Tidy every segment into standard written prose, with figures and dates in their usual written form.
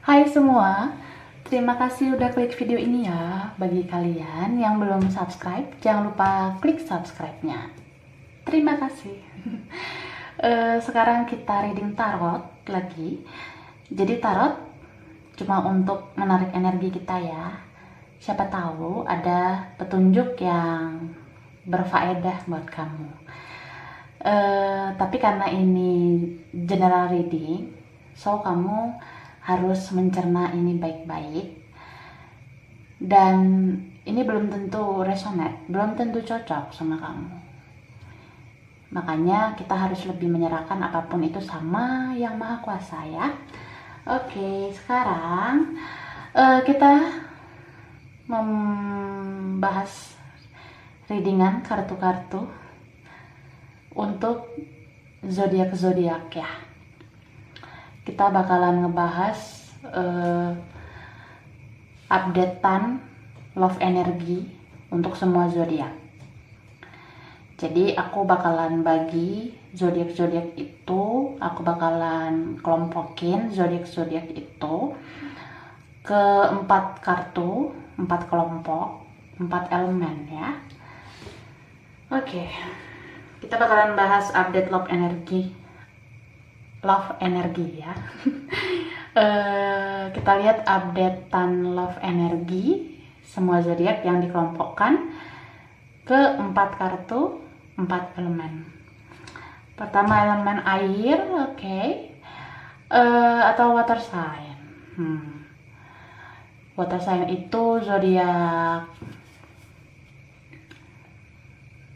Hai semua, terima kasih udah klik video ini ya. Bagi kalian yang belum subscribe, jangan lupa klik subscribe-nya. Terima kasih. Sekarang kita reading tarot lagi. Jadi tarot cuma untuk menarik energi kita ya. Siapa tahu ada petunjuk yang berfaedah buat kamu. Tapi karena ini general reading, so kamu harus mencerna ini baik-baik, dan ini belum tentu resonate, belum tentu cocok sama kamu. Makanya kita harus lebih menyerahkan apapun itu sama Yang Maha Kuasa ya. Oke, sekarang kita membahas readingan kartu-kartu untuk zodiak-zodiak ya. Kita bakalan ngebahas updatean love energy untuk semua zodiak. Jadi aku bakalan bagi zodiak-zodiak itu, aku bakalan kelompokin zodiak-zodiak itu ke 4 kartu, 4 kelompok, 4 elemen ya. Oke, kita bakalan bahas update love energy ya. Kita lihat updatean love energy semua zodiak yang dikelompokkan ke 4 kartu, 4 elemen. Pertama elemen air, oke. Atau water sign. Water sign itu zodiak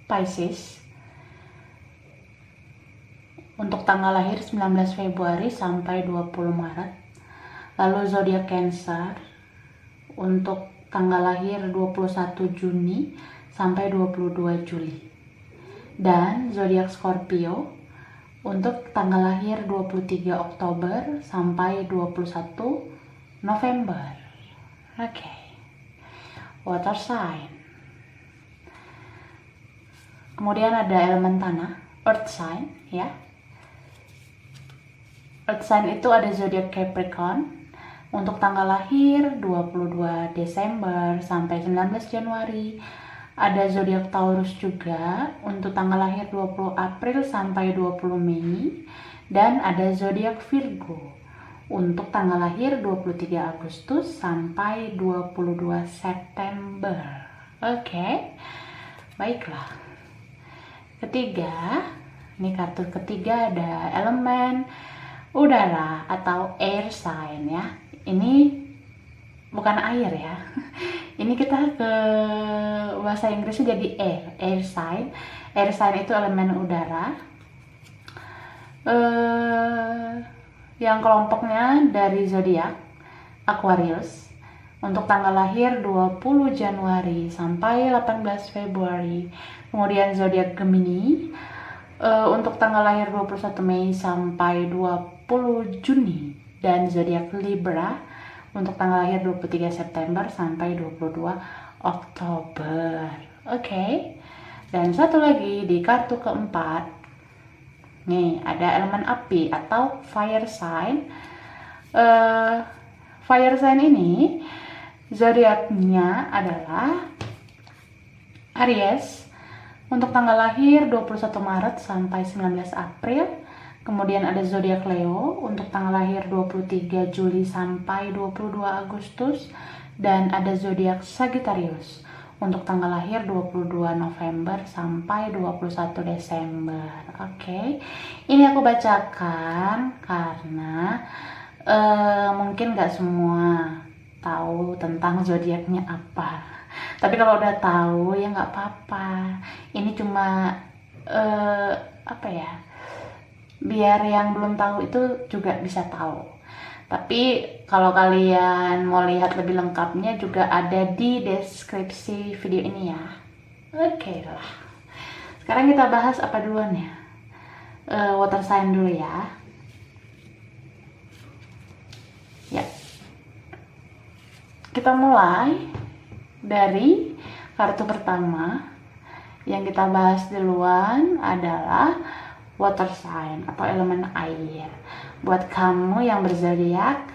Pisces. Untuk tanggal lahir 19 Februari sampai 20 Maret. Lalu zodiak Cancer untuk tanggal lahir 21 Juni sampai 22 Juli. Dan zodiak Scorpio untuk tanggal lahir 23 Oktober sampai 21 November. Oke. Water sign. Kemudian ada elemen tanah, earth sign ya. Earth sign itu ada zodiak Capricorn untuk tanggal lahir 22 Desember sampai 19 Januari. Ada zodiak Taurus juga untuk tanggal lahir 20 April sampai 20 Mei. Dan ada zodiak Virgo untuk tanggal lahir 23 Agustus sampai 22 September. Oke. Baiklah. Ketiga, ini kartu ketiga ada elemen udara atau air sign ya. Ini bukan air ya. Ini kita ke bahasa Inggrisnya jadi air sign. Air sign itu elemen udara. Yang kelompoknya dari zodiak Aquarius untuk tanggal lahir 20 Januari sampai 18 Februari. Kemudian zodiak Gemini untuk tanggal lahir 21 Mei sampai 20 Juni. Dan zodiak Libra untuk tanggal lahir 23 September sampai 22 Oktober. Oke. Dan satu lagi di kartu keempat. Nih, ada elemen api atau fire sign. Fire sign ini zodiaknya adalah Aries untuk tanggal lahir 21 Maret sampai 19 April. Kemudian ada zodiak Leo untuk tanggal lahir 23 Juli sampai 22 Agustus. Dan ada zodiak Sagittarius untuk tanggal lahir 22 November sampai 21 Desember. Oke. Ini aku bacakan karena mungkin gak semua tahu tentang zodiaknya apa. Tapi kalau udah tahu ya nggak apa-apa. Ini cuma apa ya? Biar yang belum tahu itu juga bisa tahu. Tapi kalau kalian mau lihat lebih lengkapnya juga ada di deskripsi video ini ya. Oke lah. Sekarang kita bahas apa duluan ya? Water sign dulu ya. Ya. Kita mulai dari kartu pertama. Yang kita bahas duluan adalah water sign atau elemen air. Buat kamu yang berzodiak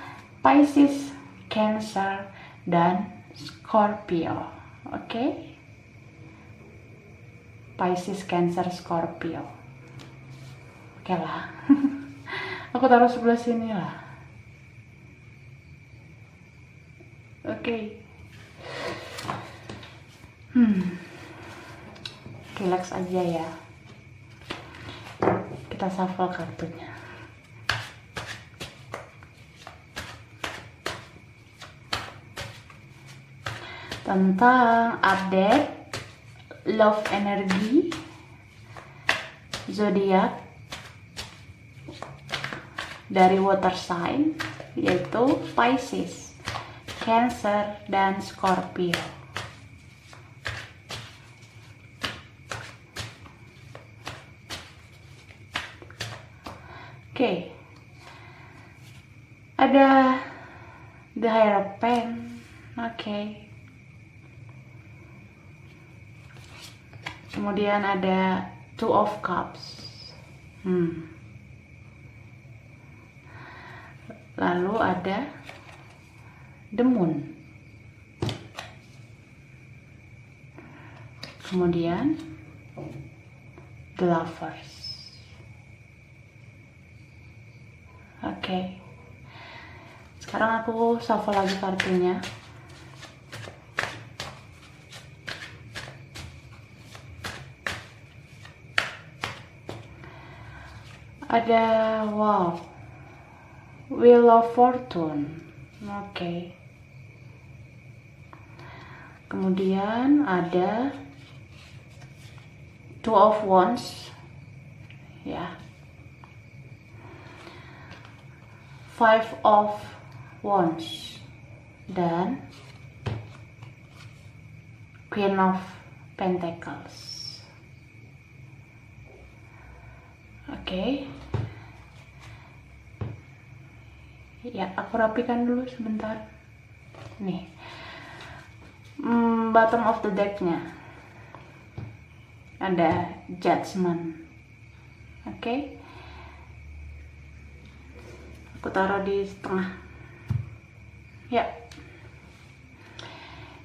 Pisces, Cancer, dan Scorpio. Oke? Pisces, Cancer, Scorpio. Oke lah. Aku taruh sebelah sini lah. Oke. Relax aja ya. Kita shuffle kartunya. Tentang update love energy zodiak dari water sign, yaitu Pisces, Cancer, dan Scorpio. Oke. Ada the Hierophant. Oke. Kemudian ada Two of Cups. Lalu ada the Moon. Kemudian the Lovers. Oke. Sekarang aku shuffle lagi kartunya. Ada Wheel of Fortune. Oke. Kemudian ada Two of Wands. Ya. Five of Wands dan Queen of Pentacles. Oke. Ya, aku rapikan dulu sebentar. Nih. Bottom of the deck-nya ada Judgment. Oke. Aku taruh di tengah. Ya.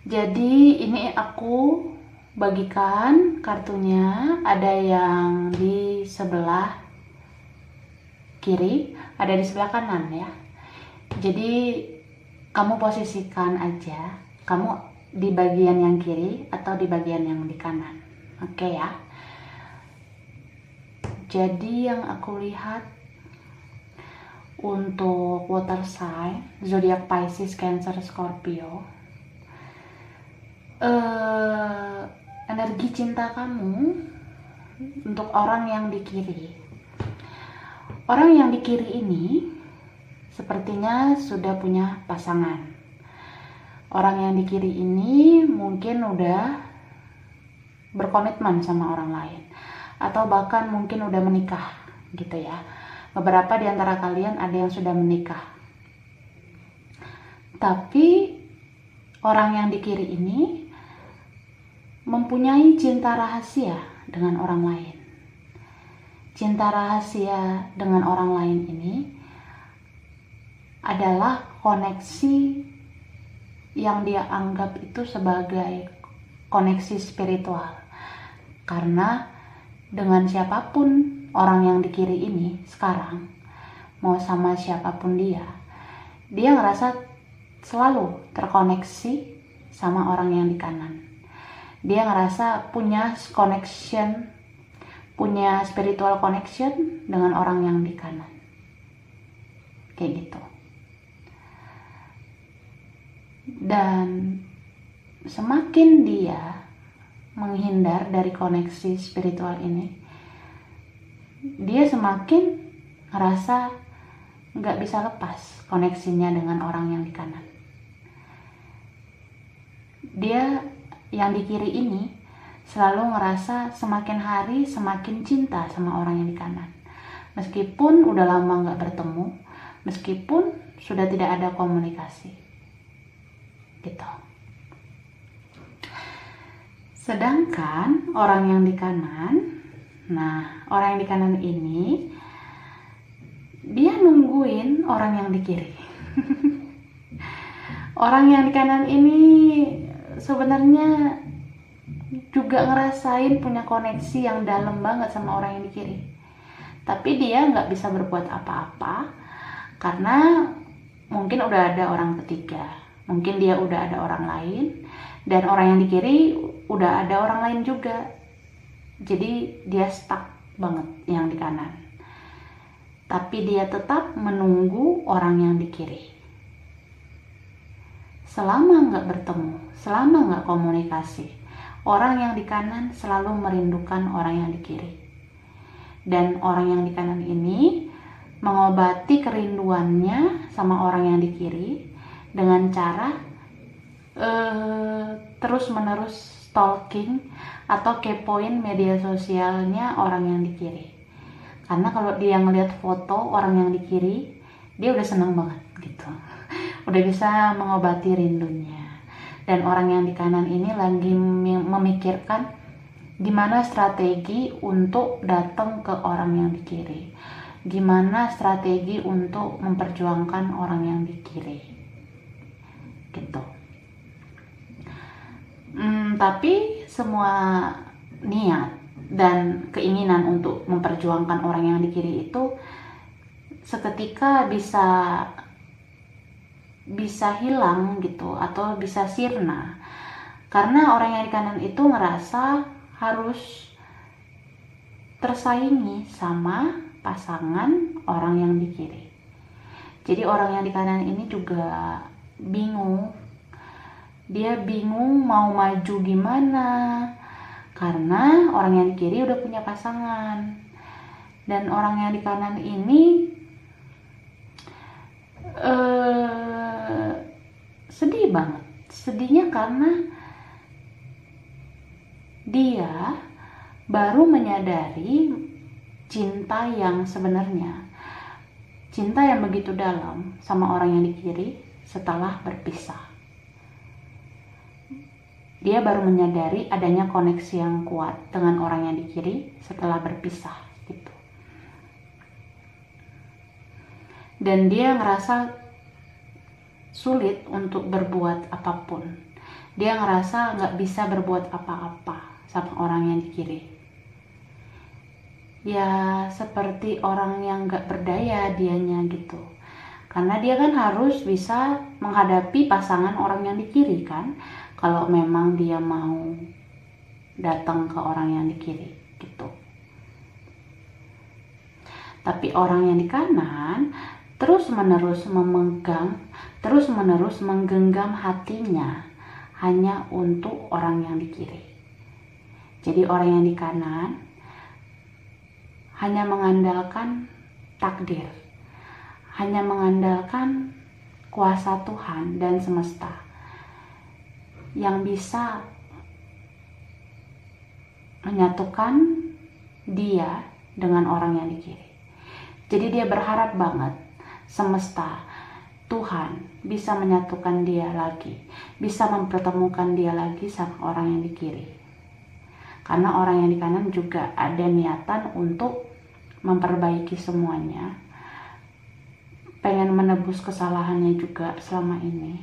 Jadi ini aku bagikan kartunya, ada yang di sebelah kiri, ada di sebelah kanan ya. Jadi kamu posisikan aja, kamu di bagian yang kiri atau di bagian yang di kanan. Oke ya. Jadi yang aku lihat untuk water sign, zodiak Pisces, Cancer, Scorpio, energi cinta kamu untuk orang yang di kiri. Orang yang di kiri ini sepertinya sudah punya pasangan. Orang yang di kiri ini mungkin udah berkomitmen sama orang lain, atau bahkan mungkin udah menikah gitu ya. Beberapa di antara kalian ada yang sudah menikah. Tapi orang yang di kiri ini mempunyai cinta rahasia dengan orang lain. Cinta rahasia dengan orang lain ini adalah koneksi yang dia anggap itu sebagai koneksi spiritual. Karena dengan siapapun orang yang di kiri ini sekarang, mau sama siapapun dia ngerasa selalu terkoneksi sama orang yang di kanan. Dia ngerasa punya connection, punya spiritual connection dengan orang yang di kanan. Kayak gitu. Dan semakin dia menghindar dari koneksi spiritual ini, dia semakin ngerasa nggak bisa lepas koneksinya dengan orang yang di kanan. Dia yang di kiri ini selalu ngerasa semakin hari semakin cinta sama orang yang di kanan. Meskipun udah lama nggak bertemu, meskipun sudah tidak ada komunikasi. Gitu. Sedangkan orang yang di kanan, orang yang di kanan ini dia nungguin orang yang di kiri. Orang yang di kanan ini sebenarnya juga ngerasain punya koneksi yang dalam banget sama orang yang di kiri, tapi dia nggak bisa berbuat apa-apa karena mungkin udah ada orang ketiga, mungkin dia udah ada orang lain, dan orang yang di kiri udah ada orang lain juga, jadi dia stuck banget yang di kanan. Tapi dia tetap menunggu orang yang di kiri. Selama nggak bertemu, selama nggak komunikasi, orang yang di kanan selalu merindukan orang yang di kiri. Dan orang yang di kanan ini mengobati kerinduannya sama orang yang di kiri dengan cara terus-menerus stalking atau kepoin media sosialnya orang yang di kiri. Karena kalau dia ngeliat foto orang yang di kiri, dia udah seneng banget gitu. Udah bisa mengobati rindunya. Dan orang yang di kanan ini lagi memikirkan gimana strategi untuk datang ke orang yang di kiri. Gimana strategi untuk memperjuangkan orang yang di kiri. Gitu. Tapi semua niat dan keinginan untuk memperjuangkan orang yang di kiri itu seketika bisa hilang gitu, atau bisa sirna karena orang yang di kanan itu ngerasa harus tersaingi sama pasangan orang yang di kiri. Jadi orang yang di kanan ini juga bingung, dia bingung mau maju gimana karena orang yang di kiri udah punya pasangan. Dan orang yang di kanan ini sedih banget. Sedihnya karena dia baru menyadari cinta yang sebenarnya, cinta yang begitu dalam sama orang yang di kiri setelah berpisah. Dia baru menyadari adanya koneksi yang kuat dengan orang yang di kiri setelah berpisah gitu. Dan dia ngerasa sulit untuk berbuat apapun. Dia ngerasa gak bisa berbuat apa-apa sama orang yang di kiri. Ya seperti orang yang gak berdaya dianya gitu. Karena dia kan harus bisa menghadapi pasangan orang yang di kiri kan, kalau memang dia mau datang ke orang yang di kiri gitu. Tapi orang yang di kanan terus-menerus memegang, terus-menerus menggenggam hatinya hanya untuk orang yang di kiri. Jadi orang yang di kanan hanya mengandalkan takdir, hanya mengandalkan kuasa Tuhan dan semesta yang bisa menyatukan dia dengan orang yang di kiri. Jadi dia berharap banget semesta, Tuhan bisa menyatukan dia lagi, bisa mempertemukan dia lagi sama orang yang di kiri. Karena orang yang di kanan juga ada niatan untuk memperbaiki semuanya, pengen menebus kesalahannya juga selama ini,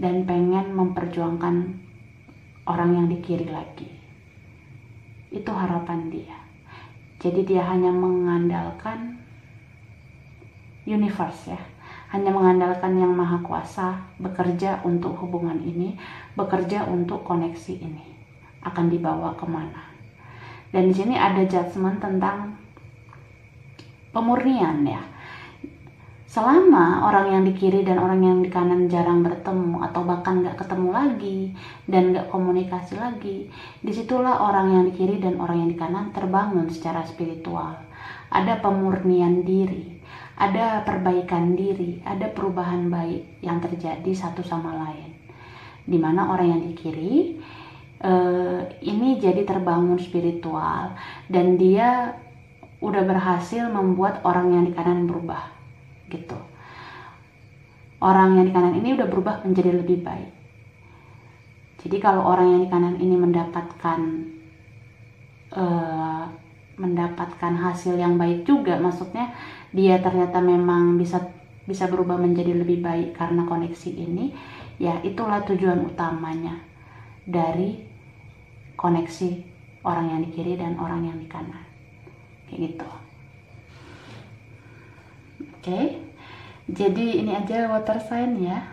dan pengen memperjuangkan orang yang di kiri lagi. Itu harapan dia. Jadi dia hanya mengandalkan universe ya, hanya mengandalkan yang maha kuasa bekerja untuk hubungan ini, bekerja untuk koneksi ini akan dibawa kemana. Dan di sini ada judgement tentang pemurnian ya. Selama orang yang di kiri dan orang yang di kanan jarang bertemu atau bahkan gak ketemu lagi dan gak komunikasi lagi, disitulah orang yang di kiri dan orang yang di kanan terbangun secara spiritual. Ada pemurnian diri, ada perbaikan diri, ada perubahan baik yang terjadi satu sama lain. Dimana orang yang di kiri ini jadi terbangun spiritual dan dia udah berhasil membuat orang yang di kanan berubah gitu. Orang yang di kanan ini udah berubah menjadi lebih baik. Jadi kalau orang yang di kanan ini mendapatkan hasil yang baik juga, maksudnya dia ternyata memang bisa bisa berubah menjadi lebih baik karena koneksi ini, ya itulah tujuan utamanya dari koneksi orang yang di kiri dan orang yang di kanan, kayak gitu. Oke, jadi ini aja water sign ya.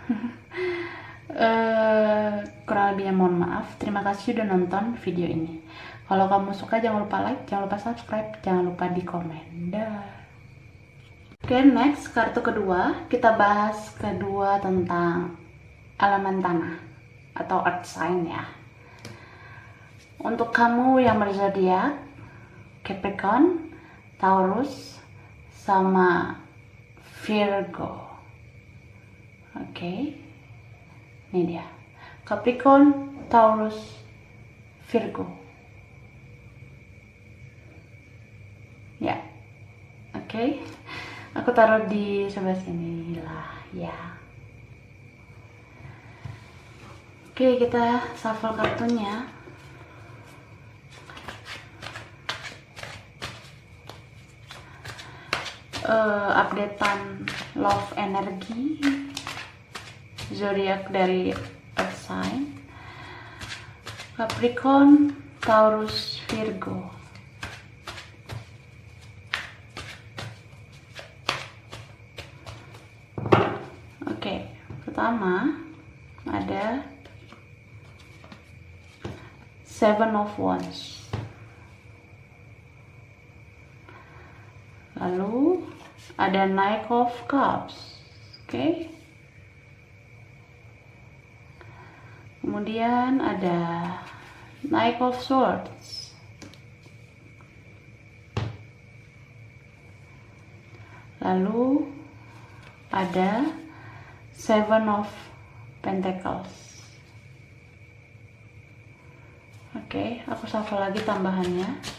Kurang lebihnya mohon maaf. Terima kasih udah nonton video ini. Kalau kamu suka jangan lupa like, jangan lupa subscribe, jangan lupa di komen. Dah. Oke, next kartu kedua, kita bahas kedua tentang elemen tanah atau earth sign ya. Untuk kamu yang berzodiak Capricorn, Taurus, sama Virgo. Oke. Ini dia. Capricorn, Taurus, Virgo. Ya. Oke. Aku taruh di sebelah sini lah ya. Oke, kita shuffle kartunya. Updatean love energi zodiak dari earth sign Capricorn, Taurus, Virgo. Oke, pertama ada Seven of Wands. Lalu ada Knight of Cups. Oke. Kemudian ada Knight of Swords. Lalu ada Seven of Pentacles. Oke, aku shuffle lagi tambahannya.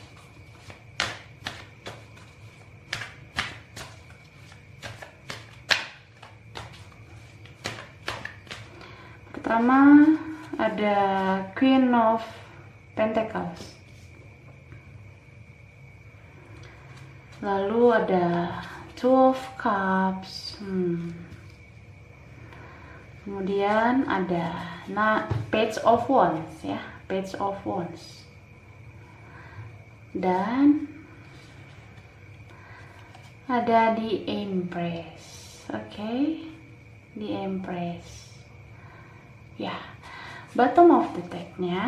Pertama ada Queen of Pentacles. Lalu ada Two of Cups. Kemudian ada Page of Wands ya, Page of Wands. Dan ada di Empress. Oke. Di Empress. Ya, bottom of the deck-nya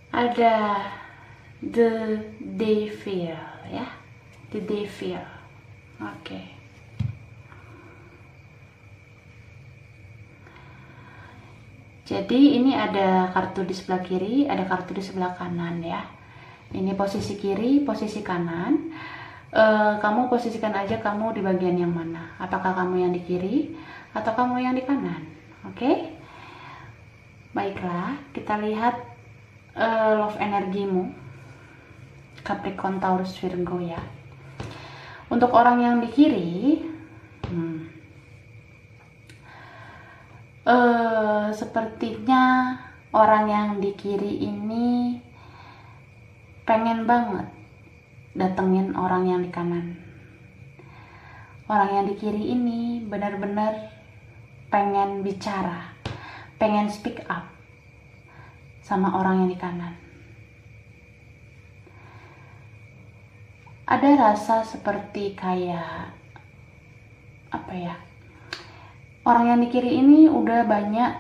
ada the Devil ya, the Devil. Oke. Jadi ini ada kartu di sebelah kiri, ada kartu di sebelah kanan ya. Ini posisi kiri, posisi kanan. Kamu posisikan aja kamu di bagian yang mana. Apakah kamu yang di kiri atau kamu yang di kanan? Oke. Baiklah, kita lihat love energimu Capricorn, Taurus, Virgo ya. Untuk orang yang di kiri, sepertinya orang yang di kiri ini pengen banget datengin orang yang di kanan. Orang yang di kiri ini benar-benar pengen bicara, pengen speak up sama orang yang di kanan. Ada rasa seperti kayak apa ya, orang yang di kiri ini udah banyak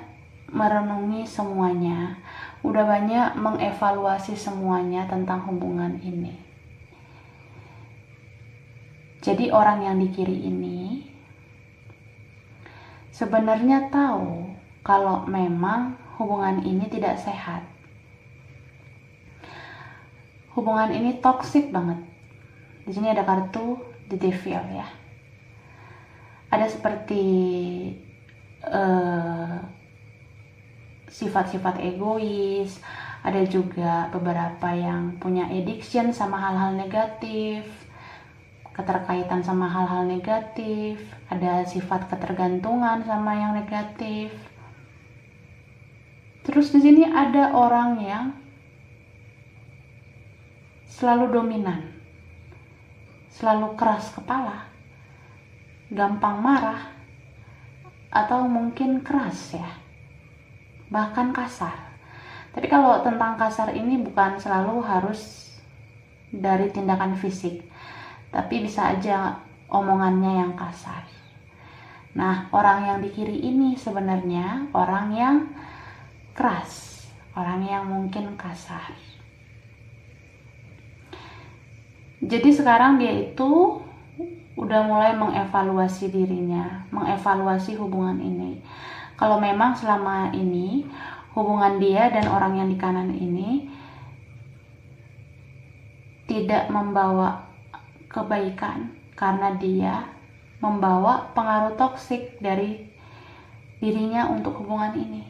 merenungi semuanya, udah banyak mengevaluasi semuanya tentang hubungan ini. Jadi orang yang di kiri ini sebenarnya tahu kalau memang hubungan ini tidak sehat. Hubungan ini toksik banget. Di sini ada kartu The Devil ya. Ada seperti sifat-sifat egois, ada juga beberapa yang punya addiction sama hal-hal negatif, keterkaitan sama hal-hal negatif, ada sifat ketergantungan sama yang negatif. Terus di sini ada orang yang selalu dominan, selalu keras kepala, gampang marah, atau mungkin keras ya, bahkan kasar. Tapi kalau tentang kasar ini bukan selalu harus dari tindakan fisik, tapi bisa aja omongannya yang kasar. Nah, orang yang di kiri ini sebenarnya orang yang keras, orang yang mungkin kasar. Jadi sekarang dia itu udah mulai mengevaluasi dirinya, mengevaluasi hubungan ini. Kalau memang selama ini hubungan dia dan orang yang di kanan ini tidak membawa kebaikan karena dia membawa pengaruh toksik dari dirinya untuk hubungan ini.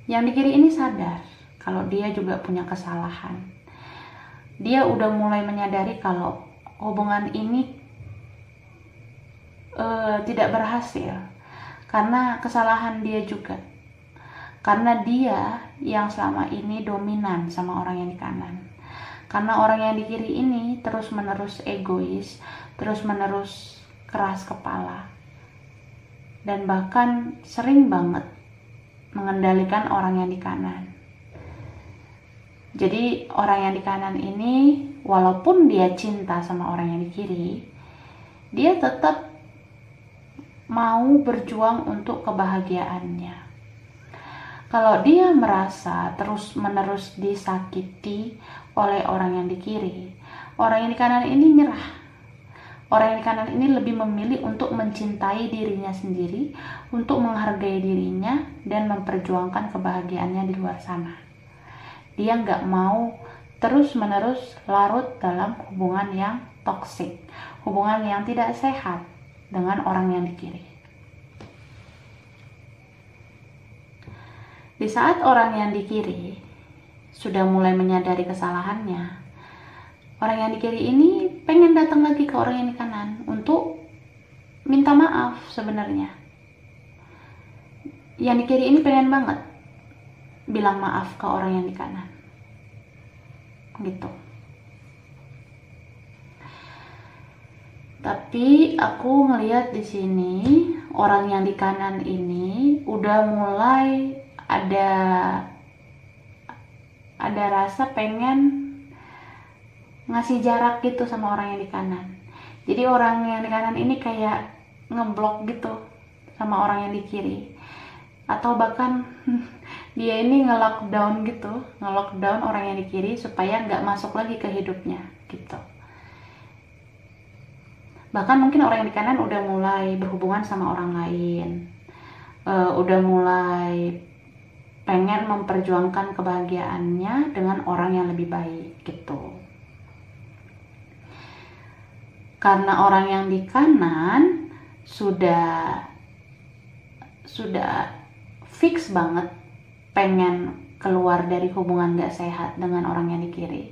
Yang di kiri ini sadar kalau dia juga punya kesalahan. Dia udah mulai menyadari kalau hubungan ini tidak berhasil karena kesalahan dia juga. Karena dia yang selama ini dominan sama orang yang di kanan. Karena orang yang di kiri ini terus-menerus egois, terus-menerus keras kepala, dan bahkan sering banget mengendalikan orang yang di kanan. Jadi orang yang di kanan ini, walaupun dia cinta sama orang yang di kiri, dia tetap mau berjuang untuk kebahagiaannya. Kalau dia merasa terus-menerus disakiti oleh orang yang di kiri, orang yang di kanan ini nyerah. Orang yang di kanan ini lebih memilih untuk mencintai dirinya sendiri, untuk menghargai dirinya, dan memperjuangkan kebahagiaannya di luar sana. Dia nggak mau terus-menerus larut dalam hubungan yang toksik, hubungan yang tidak sehat dengan orang yang di kiri. Di saat orang yang di kiri sudah mulai menyadari kesalahannya, orang yang di kiri ini pengen datang lagi ke orang yang di kanan untuk minta maaf sebenarnya. Yang di kiri ini pengen banget bilang maaf ke orang yang di kanan. Gitu. Tapi aku ngelihat di sini orang yang di kanan ini udah mulai ada rasa pengen ngasih jarak gitu sama orang yang di kanan. Jadi orang yang di kanan ini kayak ngeblok gitu sama orang yang di kiri, atau bahkan dia ini nge-lockdown gitu, nge-lockdown orang yang di kiri supaya nggak masuk lagi ke hidupnya gitu. Bahkan mungkin orang yang di kanan udah mulai berhubungan sama orang lain, udah mulai pengen memperjuangkan kebahagiaannya dengan orang yang lebih baik gitu. Karena orang yang di kanan sudah fix banget pengen keluar dari hubungan gak sehat dengan orang yang di kiri.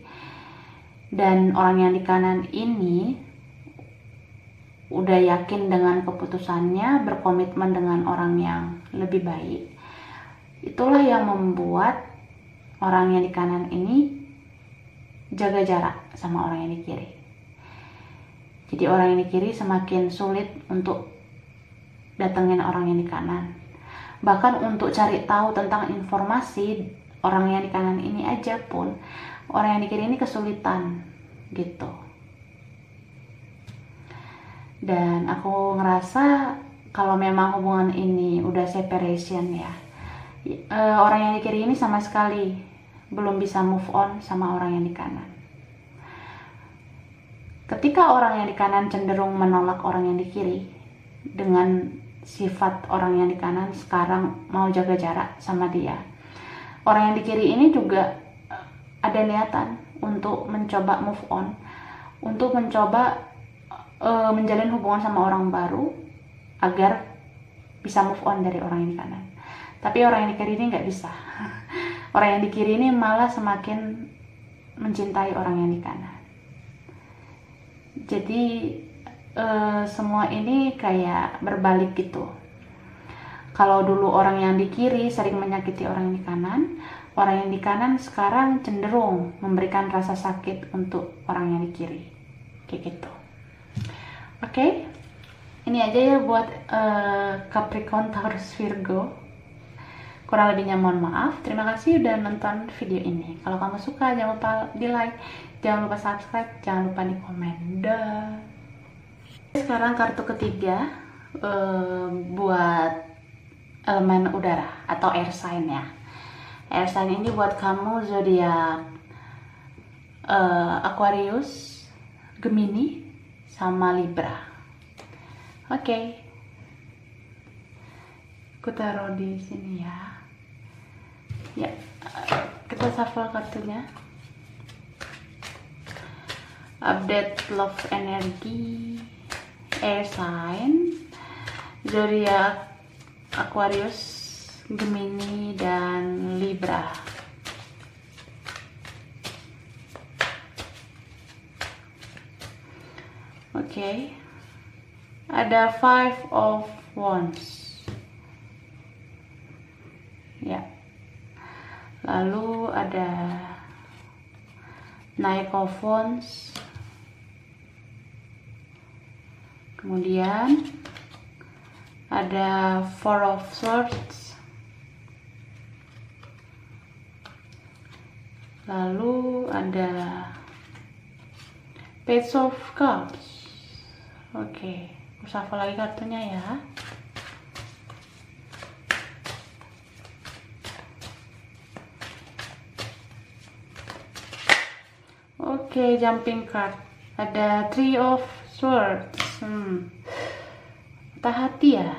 Dan orang yang di kanan ini udah yakin dengan keputusannya, berkomitmen dengan orang yang lebih baik. Itulah yang membuat orang yang di kanan ini jaga jarak sama orang yang di kiri. Jadi orang yang di kiri semakin sulit untuk datengin orang yang di kanan. Bahkan untuk cari tahu tentang informasi orang yang di kanan ini aja pun, orang yang di kiri ini kesulitan gitu. Dan aku ngerasa kalau memang hubungan ini udah separation ya, orang yang di kiri ini sama sekali belum bisa move on sama orang yang di kanan. Ketika orang yang di kanan cenderung menolak orang yang di kiri dengan sifat orang yang di kanan sekarang mau jaga jarak sama dia, orang yang di kiri ini juga ada niatan untuk mencoba move on, untuk mencoba menjalin hubungan sama orang baru agar bisa move on dari orang yang di kanan. Tapi orang yang di kiri ini nggak bisa. Orang yang di kiri ini malah semakin mencintai orang yang di kanan. Jadi semua ini kayak berbalik gitu. Kalau dulu orang yang di kiri sering menyakiti orang yang di kanan, orang yang di kanan sekarang cenderung memberikan rasa sakit untuk orang yang di kiri. kayak gitu. Oke, ini aja ya buat Capricorn, Taurus, Virgo. Kurang lebihnya mohon maaf. Terima kasih udah nonton video ini. Kalau kamu suka jangan lupa di like, jangan lupa subscribe, jangan lupa di komen. Dah. Sekarang kartu ketiga buat elemen udara atau air sign ya. Air sign ini buat kamu zodiak Aquarius, Gemini, sama Libra. Oke. Aku taruh di sini ya. Ya, kita shuffle kartunya. Update love energy, air sign, zodiak Aquarius, Gemini, dan Libra. Oke. Ada Five of Wands. Ya. Lalu ada Knight of Wands. Kemudian ada Four of Swords. Lalu ada Page of Cups. Oke, aku shuffle lagi kartunya ya. Oke, jumping card. Ada Three of Swords. Patah hati ya.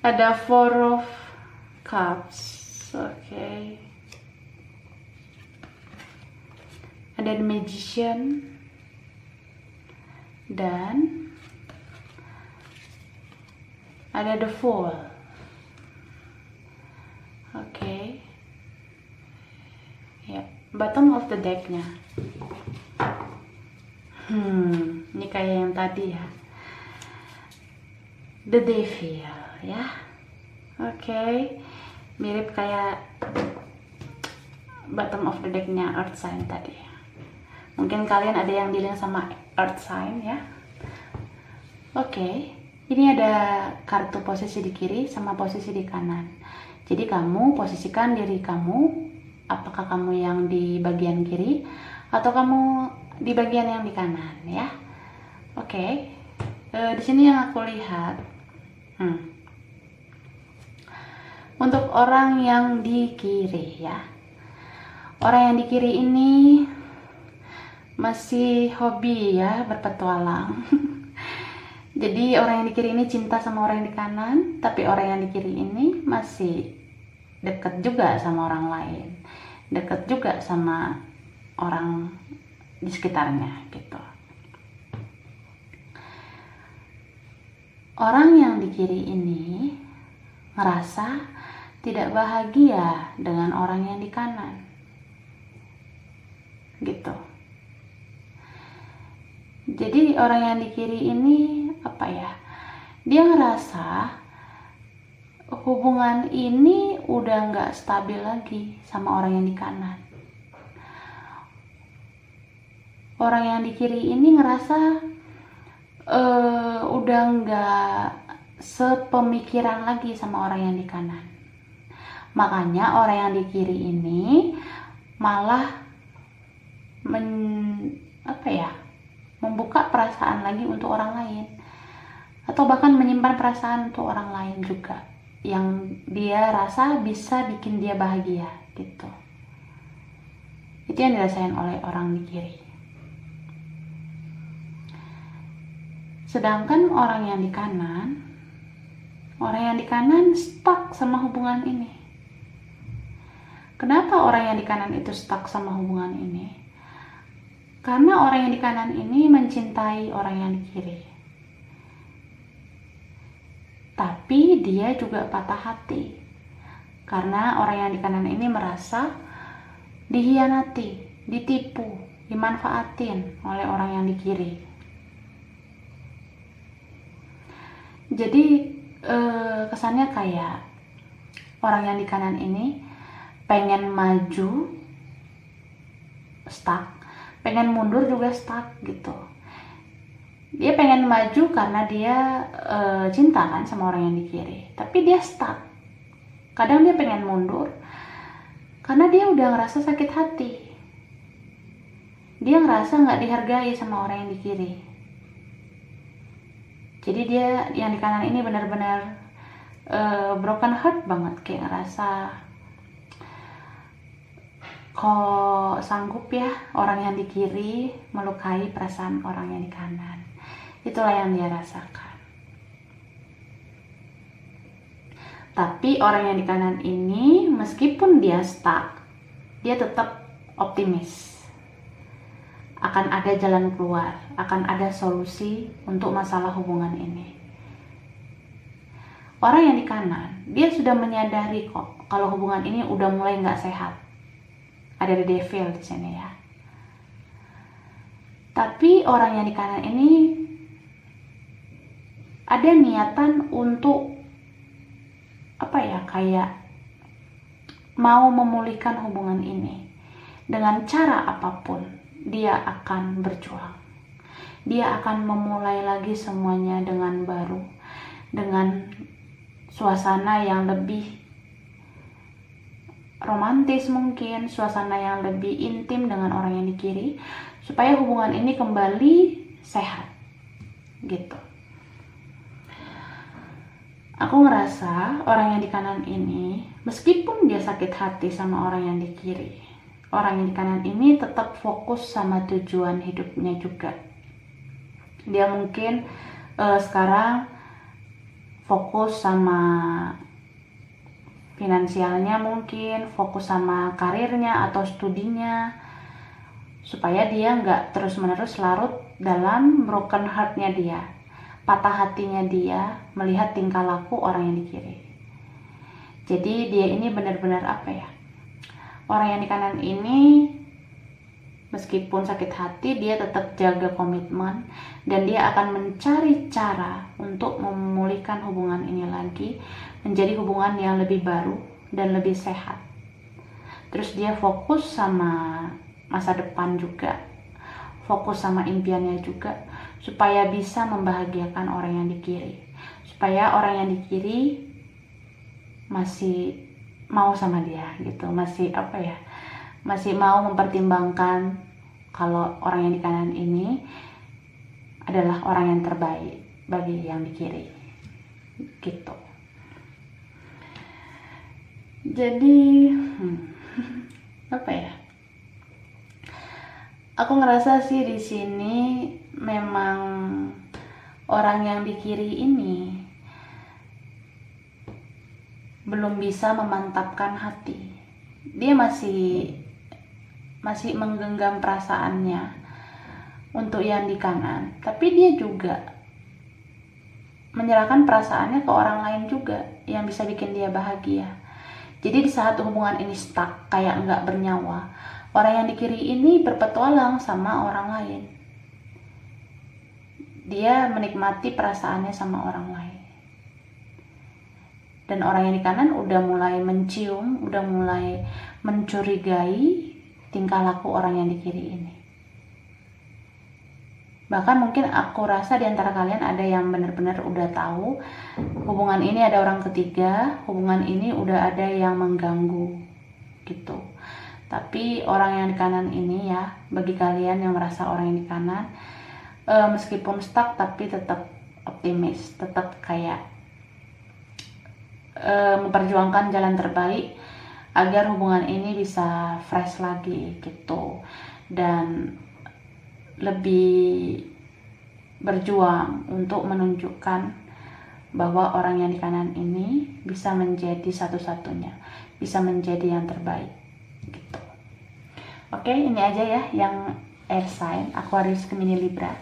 Ada Four of Cups. Oke. Ada The Magician. Dan ada The Fool. Oke. Ya, bottom of the decknya. Ini kayak yang tadi ya. The Devil ya. Oke. Mirip kayak bottom of the decknya Earth sign tadi. Mungkin kalian ada yang dealing sama Earth sign ya. Oke. Ini ada kartu posisi di kiri sama posisi di kanan. Jadi kamu posisikan diri kamu, apakah kamu yang di bagian kiri atau kamu di bagian yang di kanan ya. Oke. Di sini yang aku lihat, untuk orang yang di kiri ya, orang yang di kiri ini masih hobi ya berpetualang. Jadi orang yang di kiri ini cinta sama orang yang di kanan, tapi orang yang di kiri ini masih deket juga sama orang lain, deket juga sama orang di sekitarnya gitu. Orang yang di kiri ini merasa tidak bahagia dengan orang yang di kanan gitu. Jadi orang yang di kiri ini apa ya, dia ngerasa hubungan ini udah nggak stabil lagi sama orang yang di kanan. Orang yang di kiri ini ngerasa udah nggak sepemikiran lagi sama orang yang di kanan. Makanya orang yang di kiri ini malah membuka perasaan lagi untuk orang lain, atau bahkan menyimpan perasaan untuk orang lain juga yang dia rasa bisa bikin dia bahagia gitu. Itu yang dirasain oleh orang di kiri. Sedangkan orang yang di kanan stuck sama hubungan ini. Kenapa orang yang di kanan itu stuck sama hubungan ini? Karena orang yang di kanan ini mencintai orang yang di kiri. Tapi dia juga patah hati. Karena orang yang di kanan ini merasa dihianati, ditipu, dimanfaatin oleh orang yang di kiri. Jadi kesannya kayak orang yang di kanan ini pengen maju, stuck, pengen mundur juga stuck gitu. Dia pengen maju karena dia cinta kan sama orang yang di kiri, tapi dia stuck. Kadang dia pengen mundur karena dia udah ngerasa sakit hati. Dia ngerasa nggak dihargai sama orang yang di kiri. Jadi dia yang di kanan ini benar-benar broken heart banget, kayak ngerasa kok sanggup ya orang yang di kiri melukai perasaan orang yang di kanan. Itulah yang dia rasakan. Tapi orang yang di kanan ini meskipun dia stuck, dia tetap optimis. Akan ada jalan keluar, akan ada solusi untuk masalah hubungan ini. Orang yang di kanan, dia sudah menyadari kok kalau hubungan ini udah mulai nggak sehat. Ada the devil di sini ya. Tapi orang yang di kanan ini ada niatan untuk kayak mau memulihkan hubungan ini dengan cara apapun. Dia akan berjuang. Dia akan memulai lagi semuanya dengan baru, dengan suasana yang lebih romantis mungkin, suasana yang lebih intim dengan orang yang di kiri, supaya hubungan ini kembali sehat gitu. Aku ngerasa orang yang di kanan ini, meskipun dia sakit hati sama orang yang di kiri, orang yang di kanan ini tetap fokus sama tujuan hidupnya juga. Dia mungkin sekarang fokus sama finansialnya, mungkin fokus sama karirnya atau studinya, supaya dia nggak terus-menerus larut dalam broken heart-nya dia, patah hatinya dia melihat tingkah laku orang yang di kiri. Jadi dia ini benar-benar orang yang di kanan ini meskipun sakit hati, dia tetap jaga komitmen dan dia akan mencari cara untuk memulihkan hubungan ini lagi menjadi hubungan yang lebih baru dan lebih sehat. Terus dia fokus sama masa depan juga, fokus sama impiannya juga, supaya bisa membahagiakan orang yang di kiri, supaya orang yang di kiri masih mau sama dia gitu, masih mau mempertimbangkan kalau orang yang di kanan ini adalah orang yang terbaik bagi yang di kiri gitu. Jadi aku ngerasa sih di sini memang orang yang di kiri ini belum bisa memantapkan hati. Dia masih menggenggam perasaannya untuk yang di kanan, tapi dia juga menyerahkan perasaannya ke orang lain juga yang bisa bikin dia bahagia. Jadi di saat hubungan ini stuck, kayak nggak bernyawa, orang yang di kiri ini berpetualang sama orang lain. Dia menikmati perasaannya sama orang lain. Dan orang yang di kanan udah mulai mencium, udah mulai mencurigai tingkah laku orang yang di kiri ini. Bahkan mungkin aku rasa di antara kalian ada yang benar-benar udah tahu hubungan ini ada orang ketiga, hubungan ini udah ada yang mengganggu gitu. Tapi orang yang di kanan ini ya, bagi kalian yang merasa orang yang di kanan meskipun stuck tapi tetap optimis, tetap kayak memperjuangkan jalan terbaik agar hubungan ini bisa fresh lagi gitu, dan lebih berjuang untuk menunjukkan bahwa orang yang di kanan ini bisa menjadi satu-satunya, bisa menjadi yang terbaik gitu. Oke, ini aja ya yang air sign Aquarius, Gemini, Libra.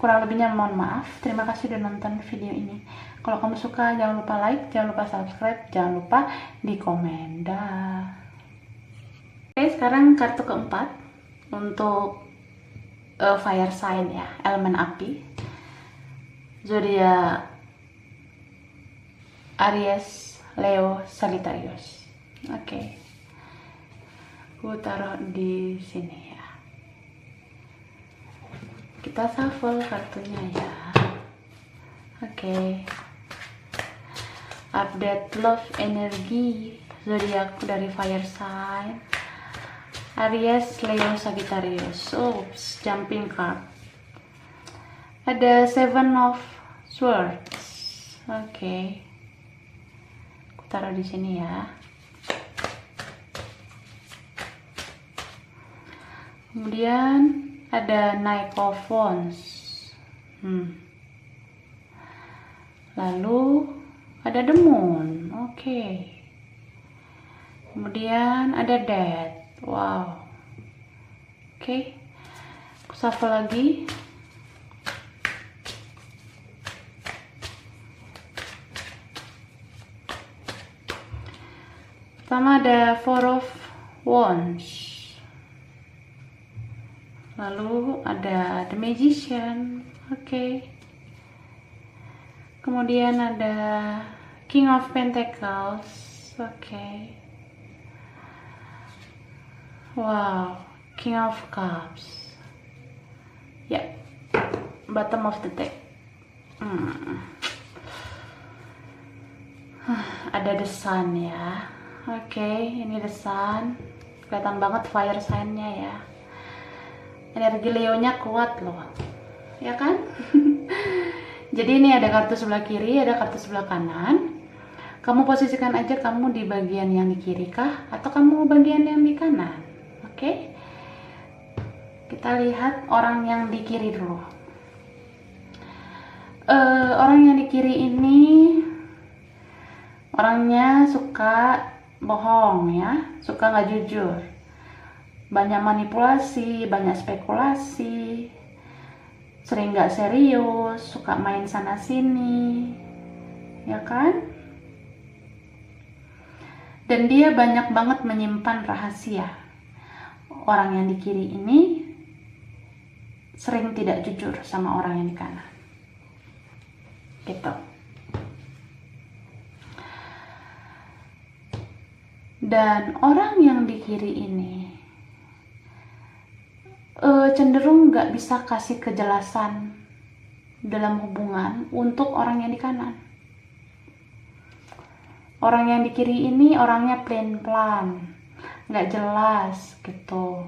Kurang lebihnya mohon maaf. Terima kasih udah nonton video ini. Kalau kamu suka jangan lupa like, jangan lupa subscribe, jangan lupa di komen. Dah. Oke, sekarang kartu keempat untuk fire sign ya, elemen api. Zodiak Aries, Leo, Sagittarius. Oke. Gue taruh di sini ya. Kita shuffle kartunya ya. Oke. Update love energi zodiak dari fire sign. Aries, Leo, Sagittarius. Oops, jumping card. Ada Seven of Swords. Oke. Aku taruh di sini ya. Kemudian ada Knight of Wands. Lalu ada The Moon. Oke. Kemudian ada Death. Wow. Oke. Aku shuffle lagi. Pertama ada Four of Wands. Lalu ada The Magician. Oke. Kemudian ada King of Pentacles. Oke. Wow, King of Cups. Ya, bottom of the deck. Ada The Sun ya. Oke, ini The Sun. Kelihatan banget fire sign-nya ya. Energi Leo-nya kuat loh. Ya kan? Jadi ini ada kartu sebelah kiri, ada kartu sebelah kanan. Kamu posisikan aja kamu di bagian yang di kiri kah? Atau kamu bagian yang di kanan? Oke, kita lihat orang yang di kiri dulu. Orang yang di kiri ini orangnya suka bohong ya, suka nggak jujur, banyak manipulasi, banyak spekulasi, sering nggak serius, suka main sana sini, ya kan? Dan dia banyak banget menyimpan rahasia. Orang yang di kiri ini sering tidak jujur sama orang yang di kanan. Gitu. Dan orang yang di kiri ini cenderung nggak bisa kasih kejelasan dalam hubungan untuk orang yang di kanan. Orang yang di kiri ini orangnya plain-plan, nggak jelas gitu.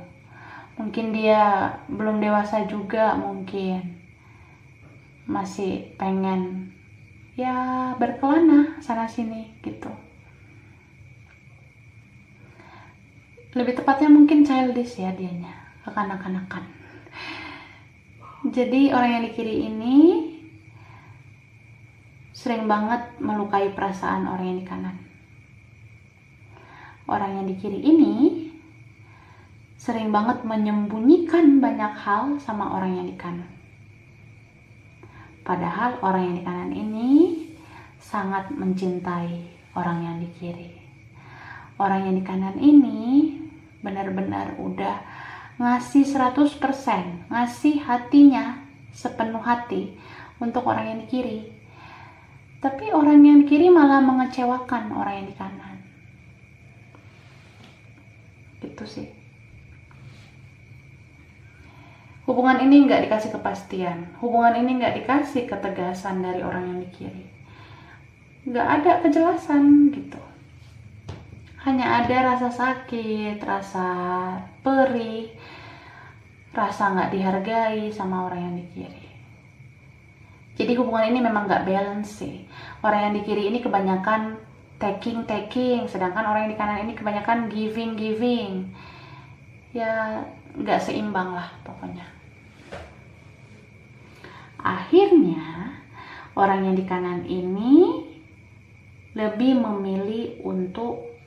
Mungkin dia belum dewasa juga, mungkin masih pengen ya berkelana sana sini gitu. Lebih tepatnya mungkin childish ya dianya, kekanak-kanakan. Jadi orang yang di kiri ini sering banget melukai perasaan orang yang di kanan. Orang yang di kiri ini sering banget menyembunyikan banyak hal sama orang yang di kanan. Padahal orang yang di kanan ini sangat mencintai orang yang di kiri. Orang yang di kanan ini benar-benar udah ngasih 100%, ngasih hatinya sepenuh hati untuk orang yang di kiri. Tapi orang yang di kiri malah mengecewakan orang yang di kanan. Gitu sih. Hubungan ini nggak dikasih kepastian, hubungan ini nggak dikasih ketegasan dari orang yang di kiri, nggak ada kejelasan gitu. Hanya ada rasa sakit, rasa perih, rasa nggak dihargai sama orang yang di kiri. Jadi hubungan ini memang nggak balance sih. Orang yang di kiri ini kebanyakan taking, sedangkan orang yang di kanan ini kebanyakan giving. Ya nggak seimbang lah pokoknya. Akhirnya orang yang di kanan ini lebih memilih untuk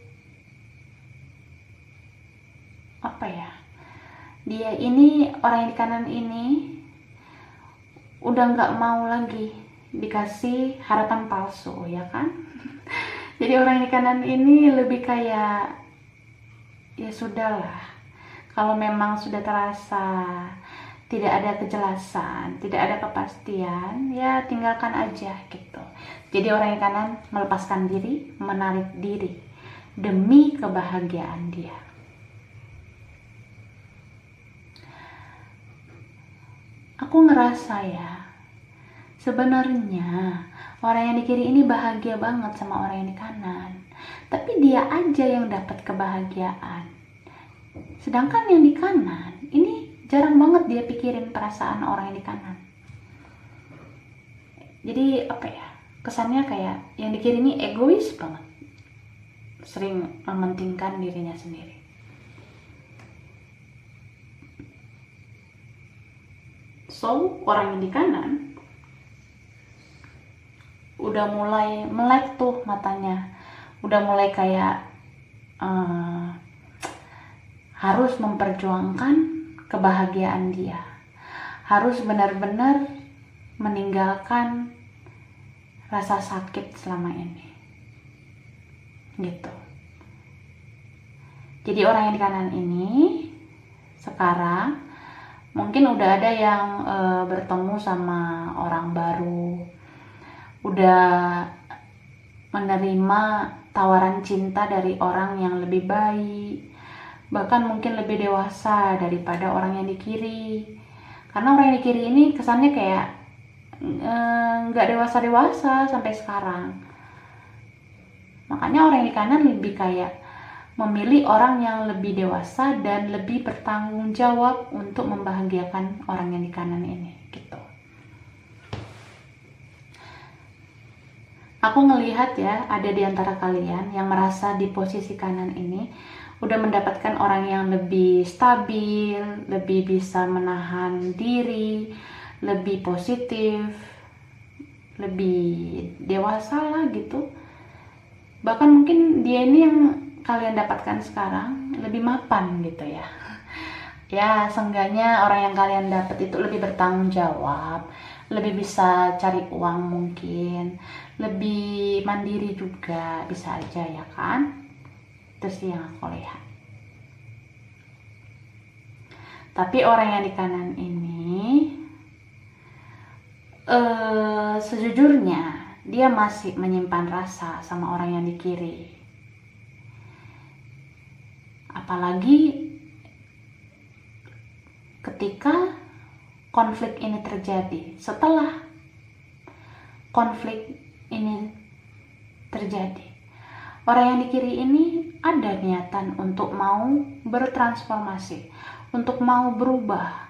dia ini, orang yang di kanan ini udah nggak mau lagi dikasih harapan palsu, ya kan? Jadi orang yang di kanan ini lebih kayak ya sudahlah, kalau memang sudah terasa tidak ada kejelasan, tidak ada kepastian, ya tinggalkan aja gitu. Jadi orang yang kanan melepaskan diri, menarik diri demi kebahagiaan dia. aku ngerasa ya, sebenarnya orang yang di kiri ini bahagia banget sama orang yang di kanan, tapi dia aja yang dapat kebahagiaan. Sedangkan yang di kanan ini jarang banget dia pikirin perasaan orang yang di kanan. Jadi apa ya, kesannya kayak yang di kiri ini egois banget, sering mementingkan dirinya sendiri. So, orang yang di kanan udah mulai melek tuh matanya, udah mulai kayak harus memperjuangkan kebahagiaan dia, harus benar-benar meninggalkan rasa sakit selama ini gitu. Jadi orang yang di kanan ini sekarang mungkin udah ada yang bertemu sama orang baru, udah menerima tawaran cinta dari orang yang lebih baik, bahkan mungkin lebih dewasa daripada orang yang di kiri. Karena orang yang di kiri ini kesannya kayak nggak dewasa-dewasa sampai sekarang. Makanya orang yang di kanan lebih kayak memilih orang yang lebih dewasa dan lebih bertanggung jawab untuk membahagiakan orang yang di kanan ini gitu. Aku ngelihat ya, ada di antara kalian yang merasa di posisi kanan ini udah mendapatkan orang yang lebih stabil, lebih bisa menahan diri, lebih positif, lebih dewasa lah gitu. Bahkan mungkin dia ini yang kalian dapatkan sekarang lebih mapan gitu ya. Ya, seenggaknya orang yang kalian dapat itu lebih bertanggung jawab, lebih bisa cari uang mungkin, lebih mandiri juga bisa aja ya kan. Itu sih yang aku lihat. Tapi orang yang di kanan ini sejujurnya dia masih menyimpan rasa sama orang yang di kiri. Apalagi ketika konflik ini terjadi. Setelah konflik ini terjadi, orang yang di kiri ini ada niatan untuk mau bertransformasi, untuk mau berubah.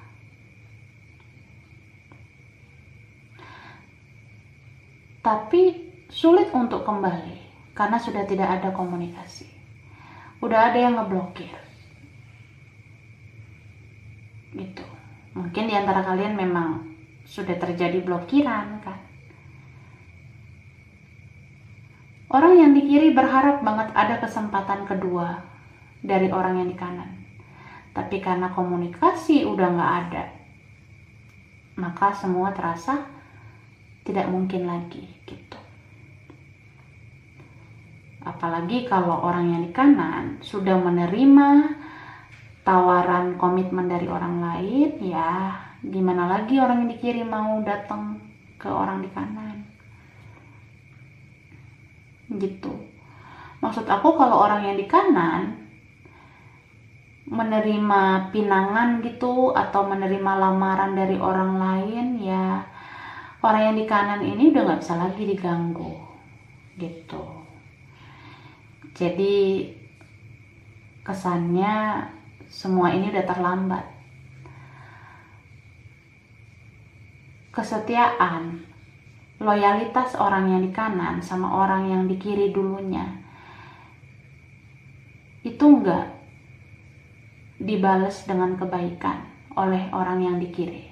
Tapi sulit untuk kembali karena sudah tidak ada komunikasi. Udah ada yang ngeblokir. Gitu. Mungkin di antara kalian memang sudah terjadi blokiran kan. Orang yang di kiri berharap banget ada kesempatan kedua dari orang yang di kanan. Tapi karena komunikasi udah gak ada, maka semua terasa tidak mungkin lagi gitu. Apalagi kalau orang yang di kanan sudah menerima tawaran komitmen dari orang lain, ya gimana lagi orang yang di kiri mau datang ke orang di kanan gitu. Maksud aku kalau orang yang di kanan menerima pinangan gitu atau menerima lamaran dari orang lain, ya orang yang di kanan ini udah gak bisa lagi diganggu gitu. Jadi kesannya semua ini udah terlambat. Kesetiaan, loyalitas orang yang di kanan sama orang yang di kiri dulunya itu enggak dibales dengan kebaikan oleh orang yang di kiri.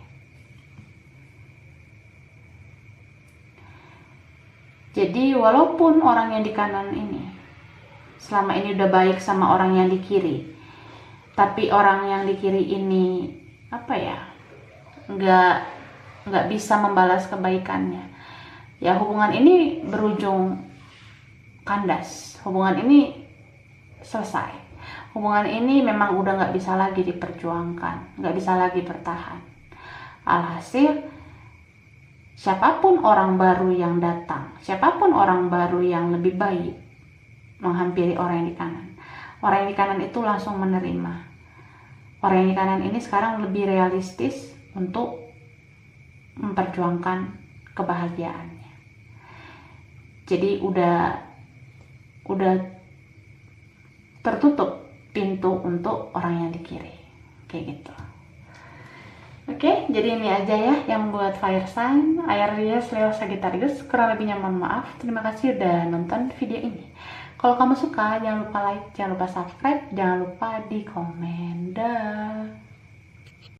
Jadi walaupun orang yang di kanan ini selama ini udah baik sama orang yang di kiri, tapi orang yang di kiri ini nggak bisa membalas kebaikannya, ya hubungan ini berujung kandas, hubungan ini selesai, hubungan ini memang udah nggak bisa lagi diperjuangkan, nggak bisa lagi bertahan. Alhasil siapapun orang baru yang datang, siapapun orang baru yang lebih baik menghampiri orang yang di kanan, orang yang di kanan itu langsung menerima. Orang yang di kanan ini sekarang lebih realistis untuk memperjuangkan kebahagiaannya. Jadi udah tertutup pintu untuk orang yang di kiri, kayak gitu. Oke, jadi ini aja ya yang buat fire sign Aries, Leo, Sagittarius. Kurang lebihnya mohon maaf. Terima kasih udah nonton video ini. Kalau kamu suka, jangan lupa like, jangan lupa subscribe, jangan lupa di komen. Dah.